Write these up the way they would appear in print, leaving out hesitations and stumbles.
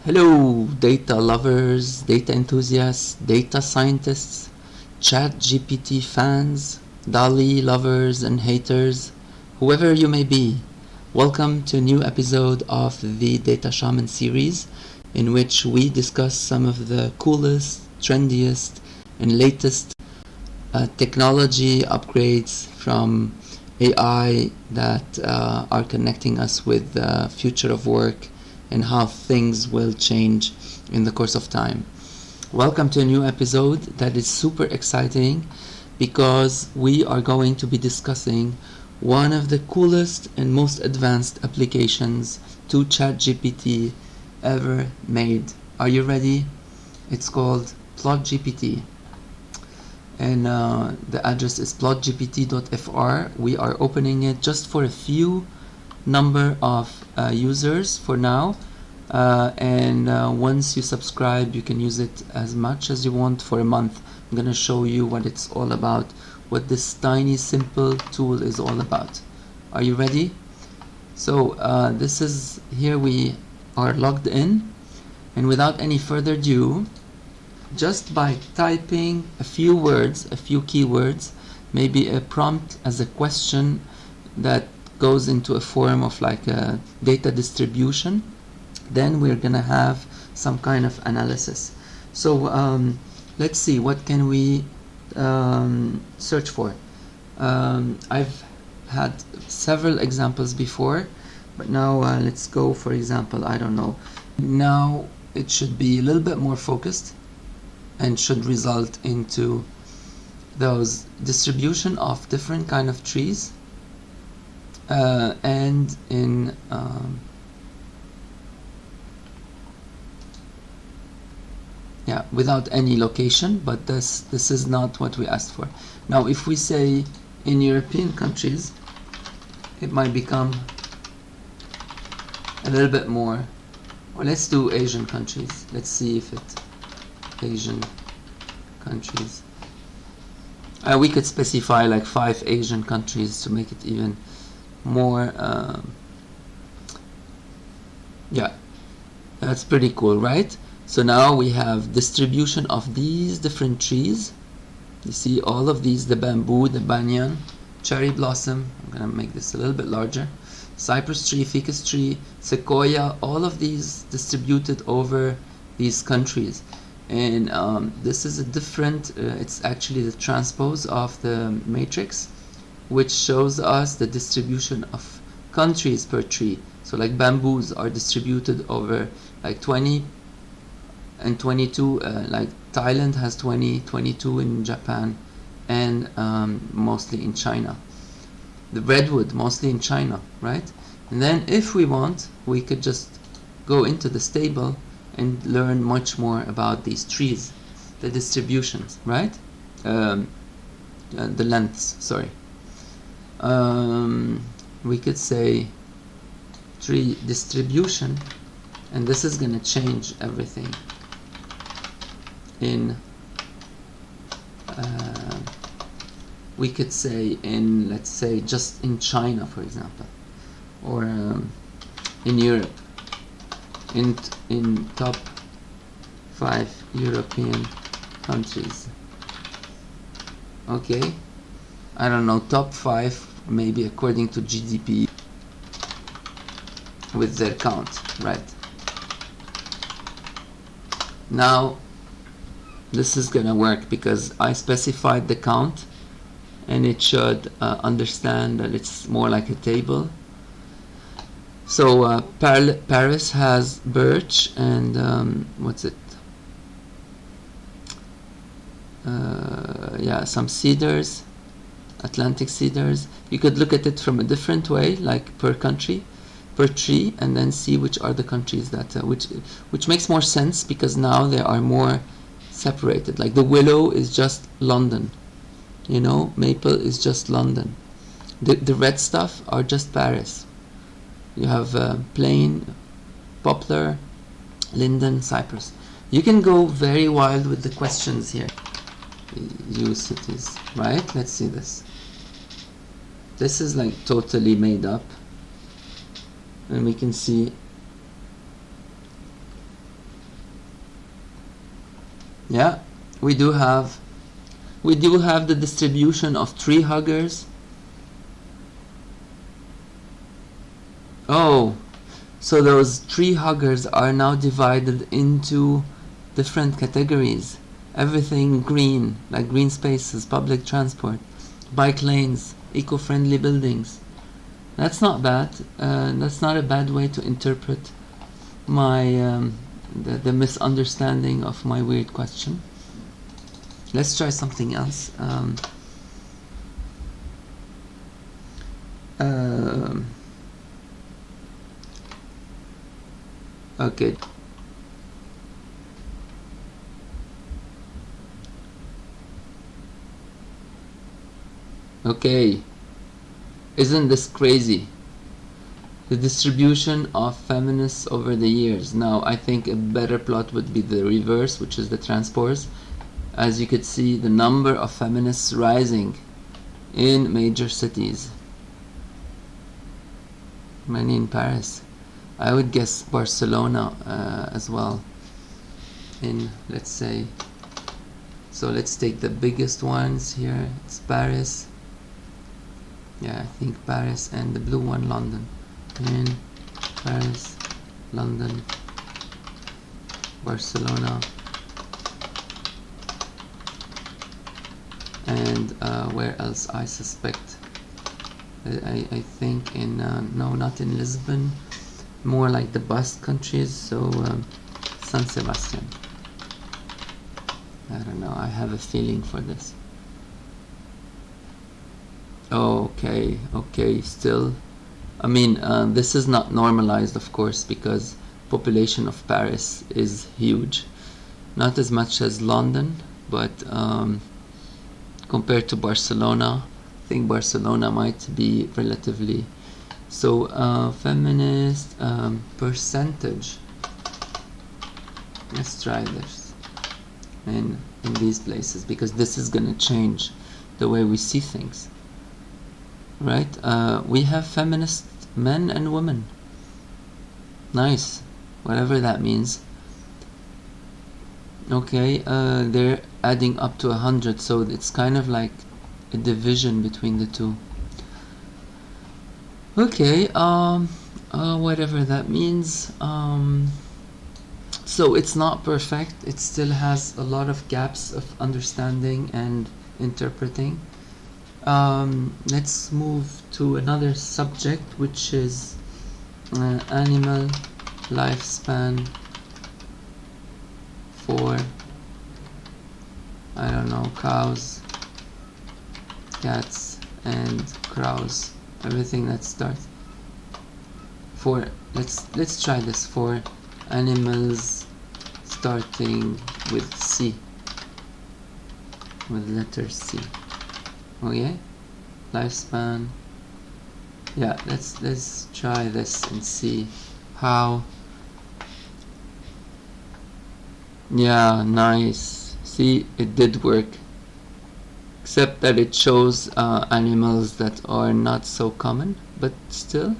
Hello, data lovers, data enthusiasts, data scientists, ChatGPT fans, DALI lovers and haters, whoever you may be. Welcome to a new episode of the Data Shaman series, in which we discuss some of the coolest, trendiest, and latest technology upgrades from AI that are connecting us with the future of work and how things will change in the course of time. Welcome to a new episode that is super exciting because we are going to be discussing one of the coolest and most advanced applications to ChatGPT ever made. Are you ready? It's called plotGPT. And the address is plotgpt.fr. We are opening it just for a few number of users for now, and once you subscribe you can use it as much as you want for a month. I'm gonna show you what it's all about, what this tiny simple tool is all about. Are you ready? So this is, here we are logged in, and without any further ado, just by typing a few words, a few keywords, maybe a prompt as a question that goes into a form of like a data distribution, then we're gonna have some kind of analysis. So let's see, what can we search for? I've had several examples before, but now let's go, for example, I don't know, now it should be a little bit more focused and should result into those distribution of different kind of trees, and in yeah, without any location, but this is not what we asked for. Now if we say in European countries, it might become a little bit more, or let's do Asian countries. Let's see if it Asian countries. We could specify like 5 Asian countries to make it even more. Yeah, that's pretty cool, right? So now we have distribution of these different trees. You see all of these, the bamboo, the banyan, cherry blossom, I'm gonna make this a little bit larger, cypress tree, ficus tree, sequoia, all of these distributed over these countries. And this is a different, it's actually the transpose of the matrix, which shows us the distribution of countries per tree. So like bamboos are distributed over like 20 and 22, like Thailand has 20, 22 in Japan, and mostly in China. The redwood mostly in China, right? And then if we want, we could just go into the stable and learn much more about these trees, the distributions, right? The lengths, sorry. We could say tree distribution, and this is gonna change everything in we could say in, let's say, just in China, for example, or in Europe, in top 5 European countries. Okay, I don't know, top 5 maybe according to GDP with their count, right? Now this is gonna work because I specified the count, and it should understand that it's more like a table. So Paris has birch and what's it? Yeah, some cedars, Atlantic cedars. You could look at it from a different way, like per country, per tree, and then see which are the countries that which makes more sense because now they are more separated. Like the willow is just London, you know, maple is just London. The red stuff are just Paris. You have plain, poplar, linden, cypress. You can go very wild with the questions here. Use cities, right? Let's see this. This is like totally made up, and we can see Yeah, we do have the distribution of tree huggers. Oh, so those tree huggers are now divided into different categories. Everything green, like green spaces, public transport, bike lanes, eco-friendly buildings. That's not bad. That's not a bad way to interpret my the misunderstanding of my weird question. Let's try something else. Okay. Okay. Isn't this crazy? The distribution of feminists over the years. Now, I think a better plot would be the reverse, which is the transpose. As you could see, the number of feminists rising in major cities. Many in Paris. I would guess Barcelona as well. In, let's say, so let's take the biggest ones here. It's Paris. Yeah, I think Paris, and the blue one, London. In Paris, London, Barcelona, and where else? I suspect. I think in no, not in Lisbon. More like the Basque countries. So San Sebastian. I don't know. I have a feeling for this. Okay, still. I mean, this is not normalized, of course, because population of Paris is huge. Not as much as London, but compared to Barcelona, I think Barcelona might be relatively. So, feminist percentage. Let's try this in these places, because this is gonna change the way we see things. Right? We have feminist men and women. Nice. Whatever that means. Okay, they're adding up to 100, so it's kind of like a division between the two. Okay, whatever that means. So it's not perfect. It still has a lot of gaps of understanding and interpreting. Let's move to another subject, which is animal lifespan for, I don't know, cows, cats, and crows. Everything that starts for, let's try this, for animals starting with C, with letter C. Okay, lifespan. Yeah, let's try this and see how. Yeah, nice. See, it did work, except that it shows animals that are not so common, but still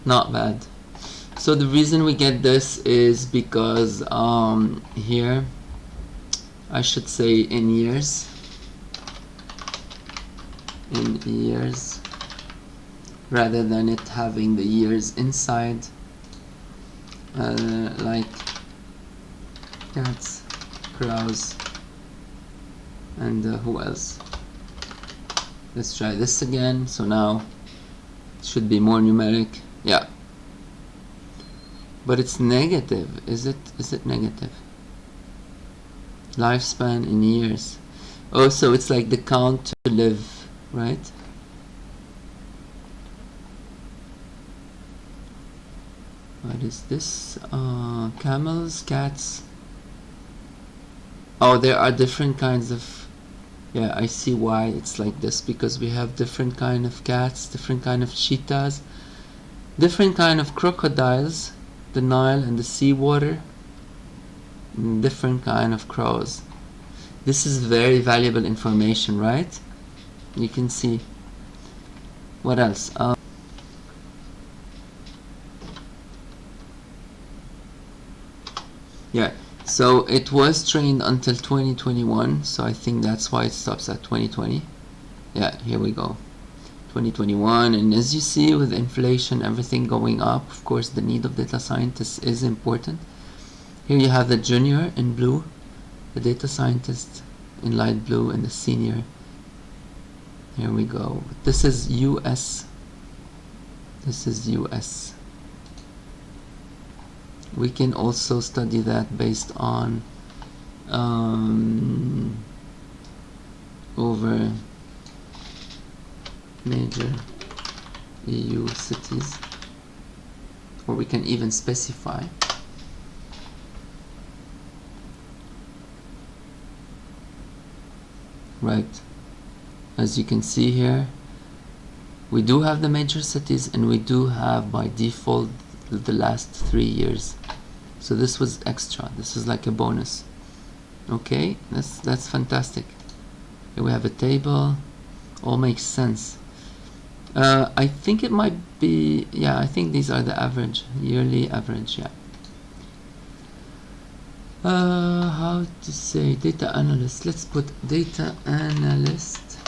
not bad. So the reason we get this is because here, I should say in years, rather than it having the years inside, like cats, crows, and who else? Let's try this again. So now it should be more numeric. Yeah. But it's negative. Is it negative? Lifespan in years. Oh, so it's like the count to live, right? What is this? Camels, cats. Oh, there are different kinds of. Yeah, I see why it's like this, because we have different kind of cats, different kind of cheetahs, different kind of crocodiles, the Nile and the seawater, and different kind of crows. This is very valuable information, right? You can see. What else? Yeah, so it was trained until 2021, so I think that's why it stops at 2020. Yeah, here we go. 2021, and as you see, with inflation, everything going up, of course the need of data scientists is important. Here you have the junior in blue, the data scientist in light blue, and the senior. Here we go. This is US. This is US. We can also study that based on over major EU cities, or we can even specify. Right, as you can see here, we do have the major cities, and we do have by default the last 3 years. So this was extra, this is like a bonus. Okay, that's fantastic. Here we have a table, all makes sense. I think it might be, yeah, I think these are the average, yearly average, yeah. How to say data analyst? Let's put data analyst,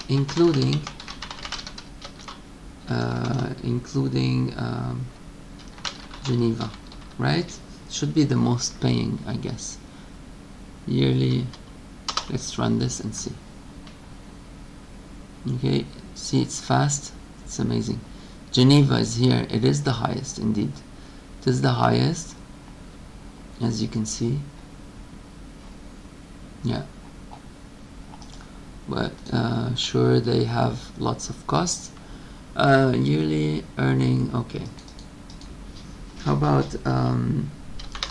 including Geneva, right? Should be the most paying, I guess. Yearly. Let's run this and see. Okay, see, it's fast, it's amazing. Geneva is here, it is the highest indeed. It is the highest, as you can see. Yeah. But sure, they have lots of costs. Yearly earning, okay. How about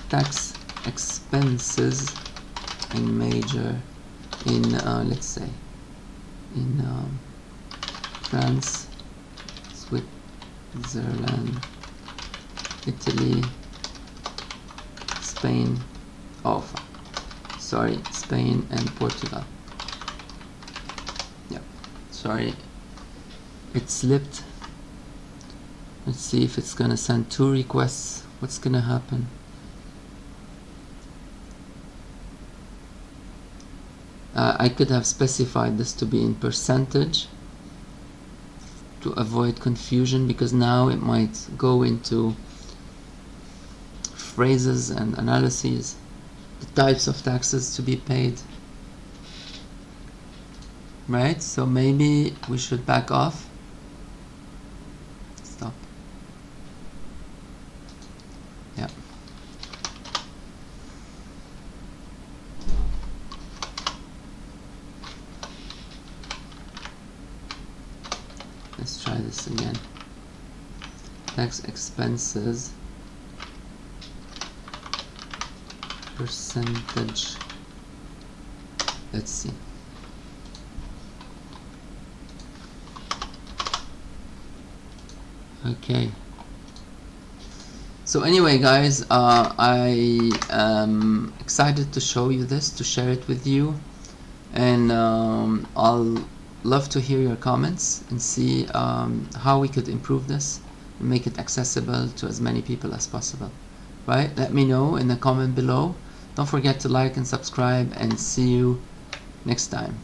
tax expenses in major, in let's say in France, Switzerland, Italy, Spain, oh sorry, Spain and Portugal. Yeah, sorry, it slipped. Let's see if it's gonna send 2 requests. What's gonna happen? I could have specified this to be in percentage to avoid confusion, because now it might go into phrases and analyses, the types of taxes to be paid, right? So maybe we should back off. Stop. Yeah. Let's try this again. Tax expenses percentage. Let's see. Okay. So anyway, guys, I am excited to show you this, to share it with you, and I'll love to hear your comments and see how we could improve this and make it accessible to as many people as possible. Right? Let me know in the comment below. Don't forget to like and subscribe, and see you next time.